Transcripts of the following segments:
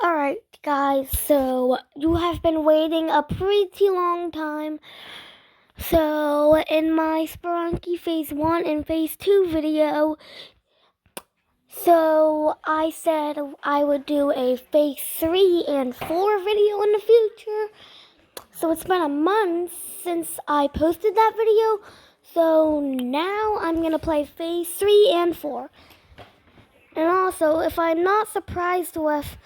Alright, guys, so you have been waiting a pretty long time. So, in my Sprunki Phase 1 and Phase 2 video, so I said I would do a Phase 3 and 4 video in the future. So, it's been a month since I posted that video. So, now I'm going to play Phase 3 and 4. And also, if I'm not surprised with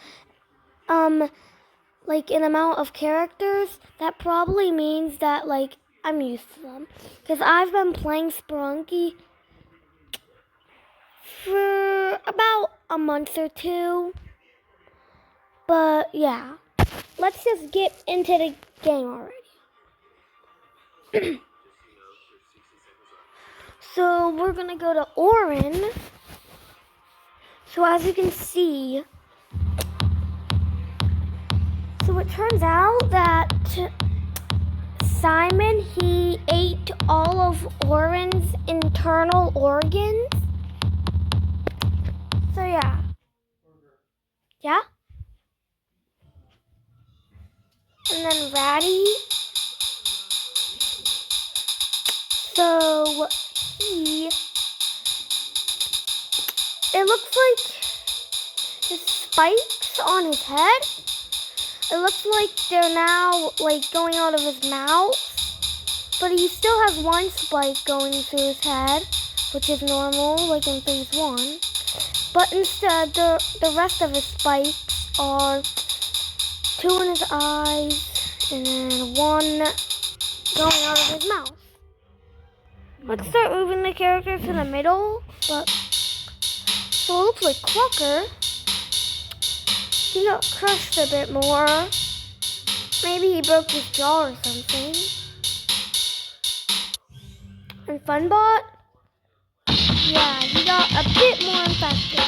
like an amount of characters, that probably means that like I'm used to them. Because I've been playing Sprunki for about a month or two. But yeah, let's just get into the game already. So we're gonna go to Orin. So as you can see, so it turns out that Simon, he ate all of Orin's internal organs. So yeah. Yeah? And then Ratty. So it looks like his spikes on his head. It looks like they're now like going out of his mouth. But he still has one spike going through his head, which is normal, like in Phase 1. But instead, the rest of his spikes are 2 in his eyes and then 1 going out of his mouth. Let's start moving the character to the middle. But so it looks like Clucker. He got crushed a bit more. Maybe he broke his jaw or something. And Funbot? Yeah, he got a bit more infected.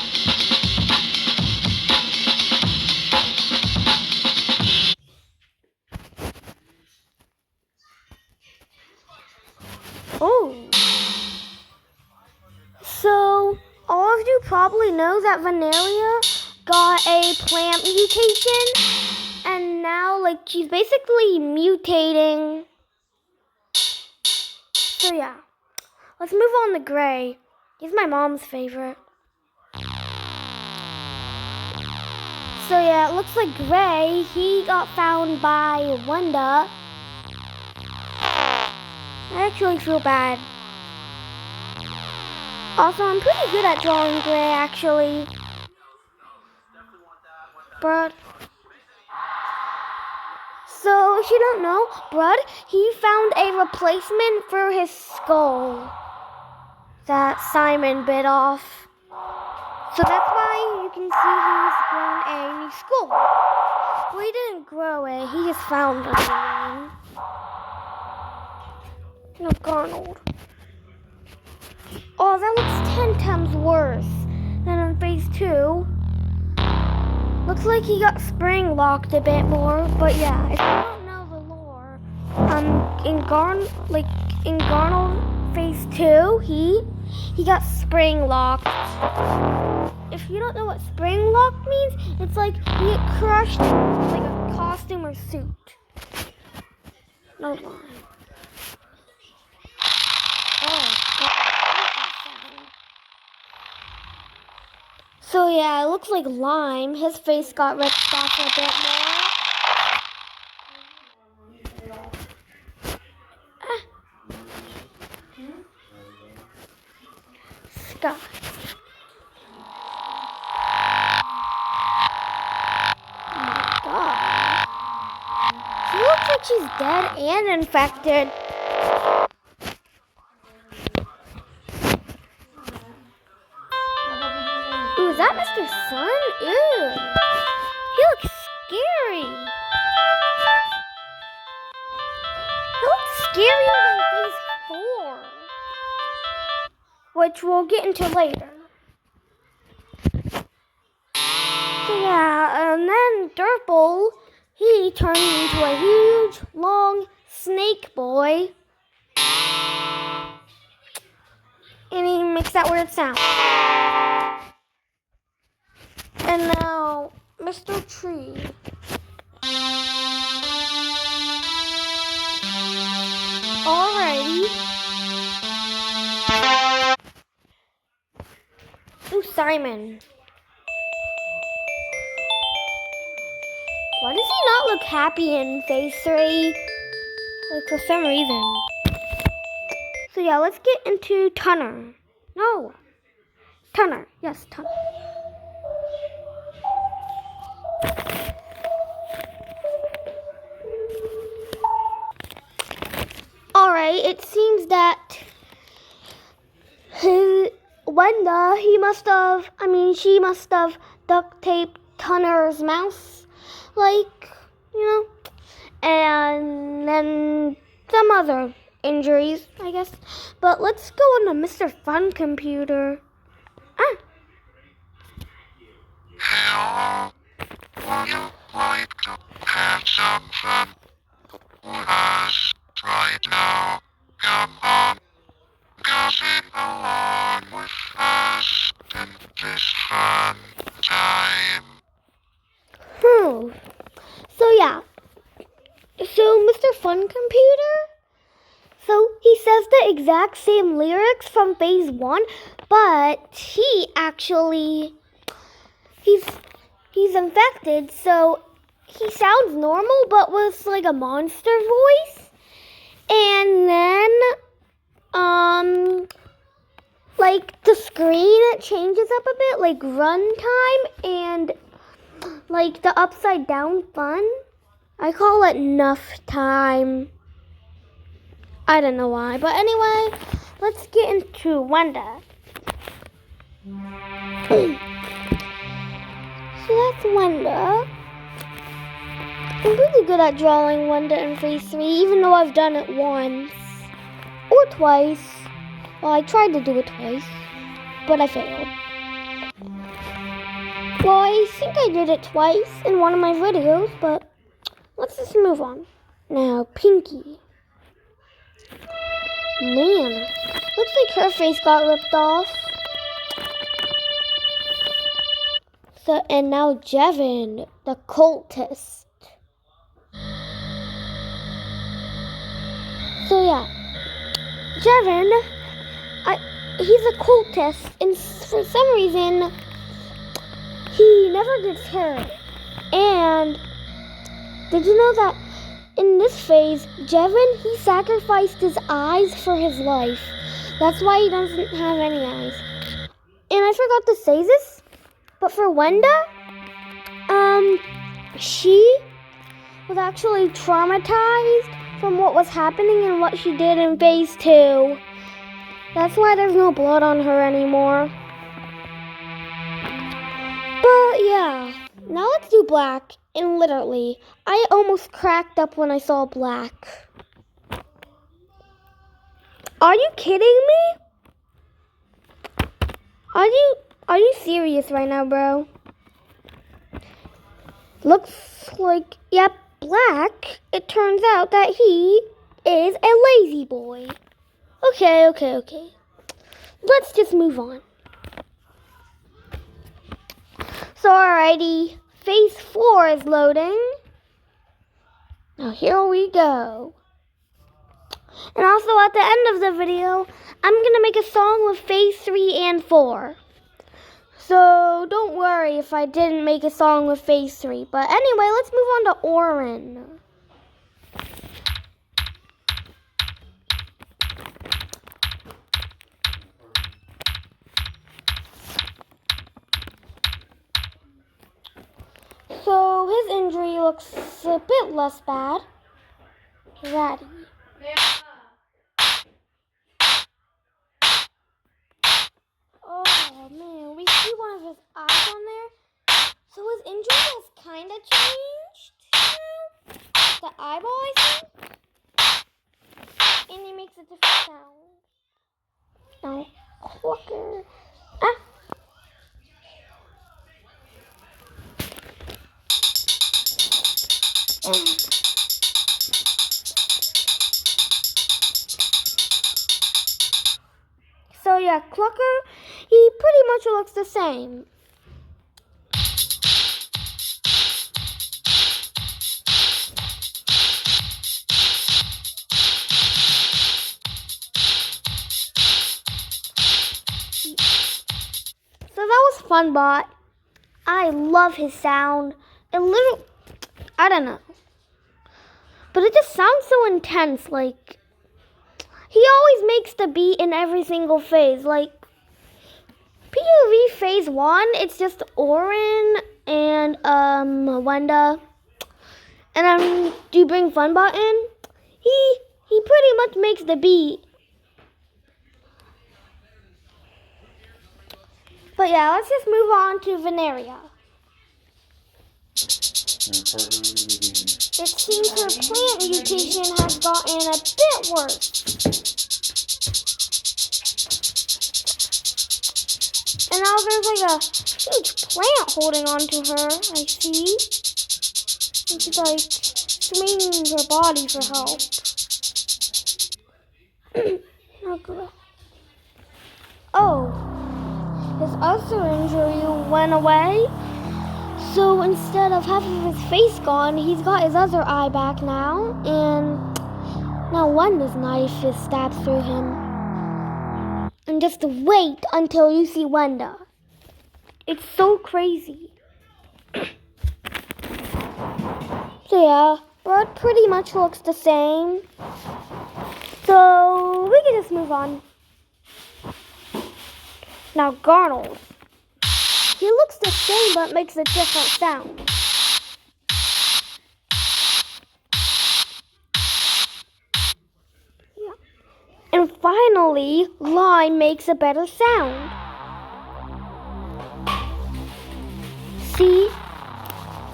Oh. So, all of you probably know that Vanalia got a plant mutation. And now, like, she's basically mutating. So, yeah. Let's move on to Gray. He's my mom's favorite. So, yeah, it looks like Gray, he got found by Wanda. I actually feel bad. Also, I'm pretty good at drawing Gray, actually. Brud. So, if you don't know, Brud, he found a replacement for his skull that Simon bit off. So that's why you can see he's grown a new skull. Well, he didn't grow it, he just found it. No, Garnold. Oh, that looks 10 times worse than in Phase 2. Looks like he got spring locked a bit more, but yeah, if you don't know the lore, in Garnold Phase 2, he got spring locked. If you don't know what spring locked means, it's like you get crushed in like a costume or suit. No lie. Oh, God. So yeah, it looks like Lime. His face got ripped off a bit more. Scott. Oh my God. She looks like she's dead and infected. Ooh, is that Mr. Sun? Ew. He looks scary. He looks scarier than Phase 4. Which we'll get into later. So yeah, and then Durple, he turned into a huge, long snake boy. And he makes that weird sound. And now Mr. Tree. Alrighty. Ooh, Simon. Why does he not look happy in phase 3? Like, for some reason. So yeah, let's get into Tunner. No. Tunner. Yes, Tunner. Alright, it seems that she must have duct taped Tunner's mouse, like, and then some other injuries, I guess. But let's go on to Mr. Fun Computer. Hello, would you like to have some fun with us right now? Come on, gossip along with us in this fun time. So yeah. So Mr. Fun Computer, so he says the exact same lyrics from phase 1, but he's infected, so he sounds normal but with like a monster voice. And then like the screen, it changes up a bit, like runtime and like the upside down fun. I call it enough time. I don't know why, but anyway, let's get into Wanda. So that's Wanda. I'm really good at drawing Wanda in phase 3, even though I've done it once or twice. Well, I tried to do it twice, but I failed. Well, I think I did it twice in one of my videos, but let's just move on. Now, Pinky. Man, looks like her face got ripped off. So, and now Jevin, the cultist. So yeah, Jevin, he's a cultist, and for some reason, he never gets hurt. And did you know that in this phase, Jevin, he sacrificed his eyes for his life. That's why he doesn't have any eyes. And I forgot to say this, but for Wanda, she was actually traumatized from what was happening and what she did in phase 2. That's why there's no blood on her anymore. But yeah, now let's do Black. And literally, I almost cracked up when I saw Black. Are you kidding me? Are you serious right now, bro? Looks like, yep, Black. It turns out that he is a lazy boy. Okay. Let's just move on. So alrighty, phase 4 is loading. Now here we go. And also at the end of the video, I'm going to make a song with phase 3 and 4. So don't worry if I didn't make a song with phase 3. But anyway, let's move on to Orin. So his injury looks a bit less bad. Ratty. Oh man, we see one of his eyes on there. So his injury has kind of changed, the eyeball, I think. And he makes a different sound. Now, Clucker. So yeah, Clucker, he pretty much looks the same. Funbot. I love his sound. I don't know. But it just sounds so intense. Like, he always makes the beat in every single phase. Like, POV phase 1, it's just Orin and Wenda. And then do you bring Funbot in? He pretty much makes the beat. But yeah, let's just move on to Veneria. It seems her plant mutation has gotten a bit worse. And now there's like a huge plant holding on to her, I see. And she's like swinging her body for help. Oh, his other injury went away. So instead of having his face gone, he's got his other eye back now. And now Wenda's knife is stabbed through him. And just wait until you see Wenda. It's so crazy. So yeah, Bud pretty much looks the same. So we can just move on. Now Garnold. He looks the same but makes a different sound. Yeah. And finally, Lime makes a better sound. See?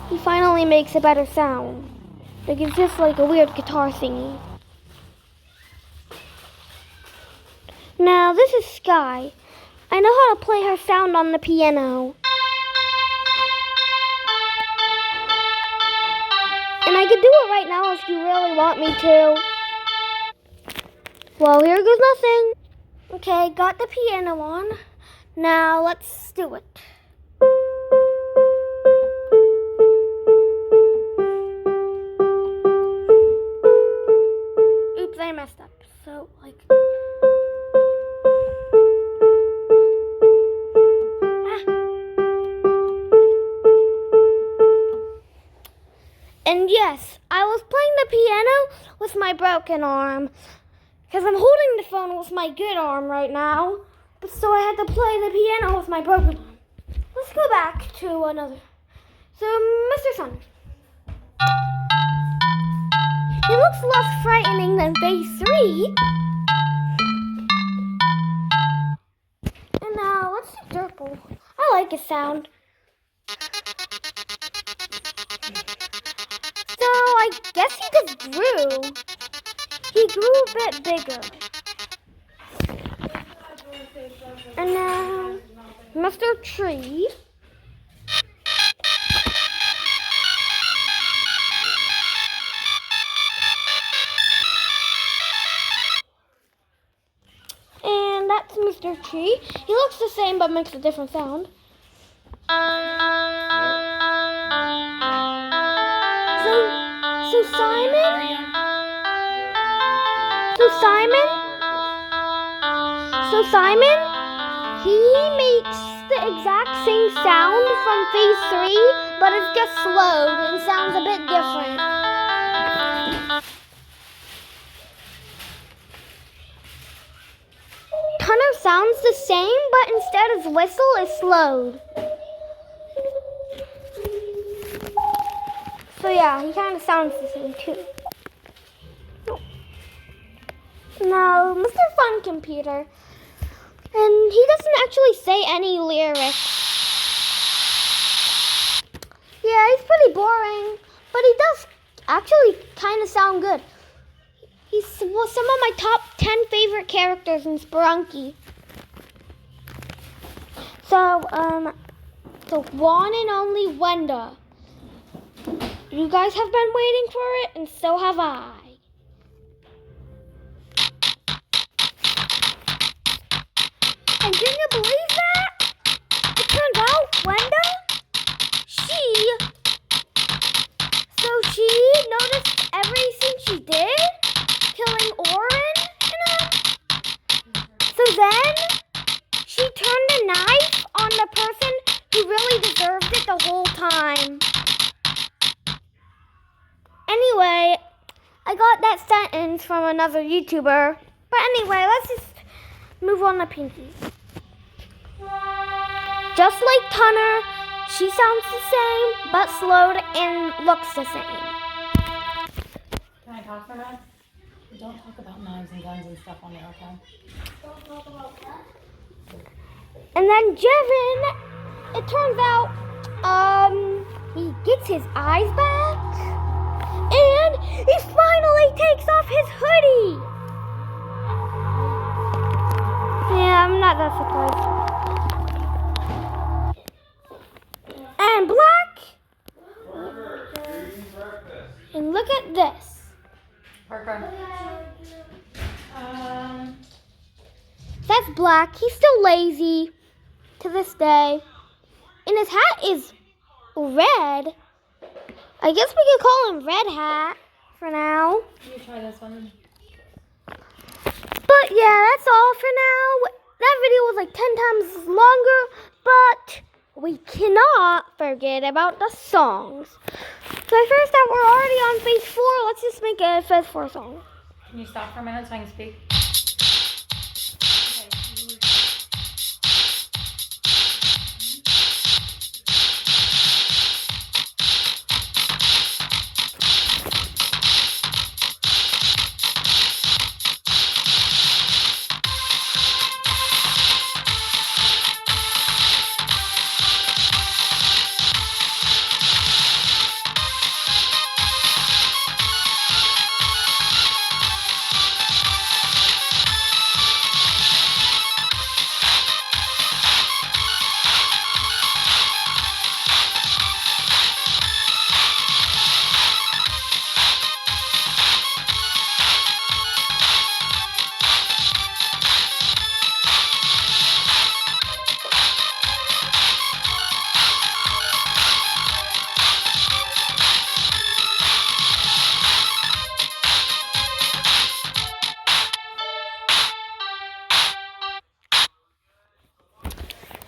He finally makes a better sound. Like it's just like a weird guitar thingy. Now this is Sky. I know how to play her sound on the piano. And I could do it right now if you really want me to. Well, here goes nothing. Okay, got the piano on. Now let's do it. Oops, I messed up. So, like... And yes, I was playing the piano with my broken arm. Because I'm holding the phone with my good arm right now. But so I had to play the piano with my broken arm. Let's go back to another. So, Mr. Sun. He looks less frightening than phase 3. And now, let's do Durple. I like his sound. So, I guess he just grew. He grew a bit bigger. And now, Mr. Tree. And that's Mr. Tree. He looks the same but makes a different sound. So Simon, he makes the exact same sound from phase 3, but it's just slowed and sounds a bit different. Hunter sounds the same, but instead his whistle is slowed. So yeah, he kind of sounds the same too. Now, Mr. Fun Computer, and he doesn't actually say any lyrics. Yeah, he's pretty boring, but he does actually kind of sound good. He's some of my top 10 favorite characters in Sprunki. So one and only Wenda. You guys have been waiting for it, and so have I. And can you believe that? It turns out Wenda, she noticed everything she did, killing Orin, So then she turned the knife on the person time. Anyway, I got that sentence from another YouTuber. But anyway, let's just move on to Pinky. Just like Tunner, she sounds the same, but slowed and looks the same. Can I talk for a minute? Don't talk about knives and guns and stuff on there, okay? Don't talk about that. And then Jevin, it turns out, he gets his eyes back, and he finally takes off his hoodie. Yeah, I'm not that surprised. And Black, and look at this. Parker. That's Black. He's still lazy to this day. And his hat is red. I guess we could call him Red Hat for now. You try this one. But yeah, that's all for now. That video was like 10 times longer, but we cannot forget about the songs. So first that we're already on phase 4, let's just make a phase 4 song. Can you stop for a minute so I can speak?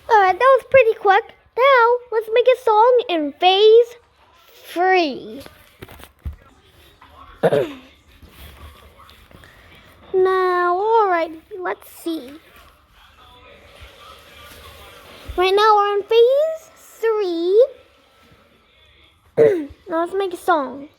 Alright, that was pretty quick. Now, let's make a song in phase 3. Now, alright, let's see. Right now we're on phase 3. Now let's make a song.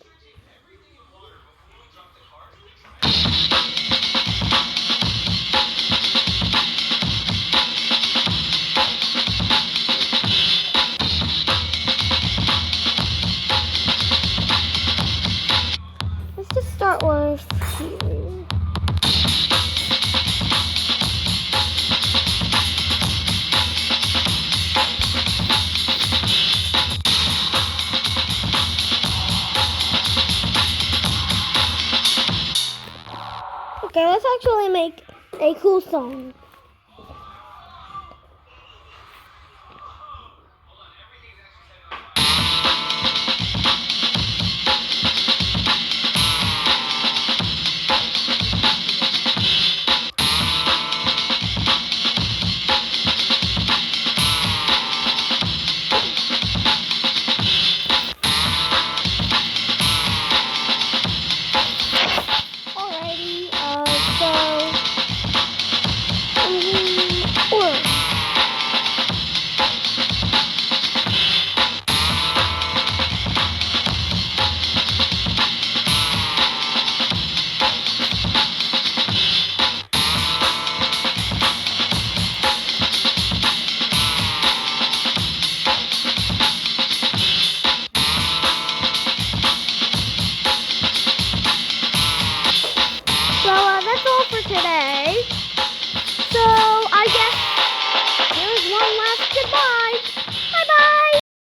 Let's just start with here. Okay, let's actually make a cool song.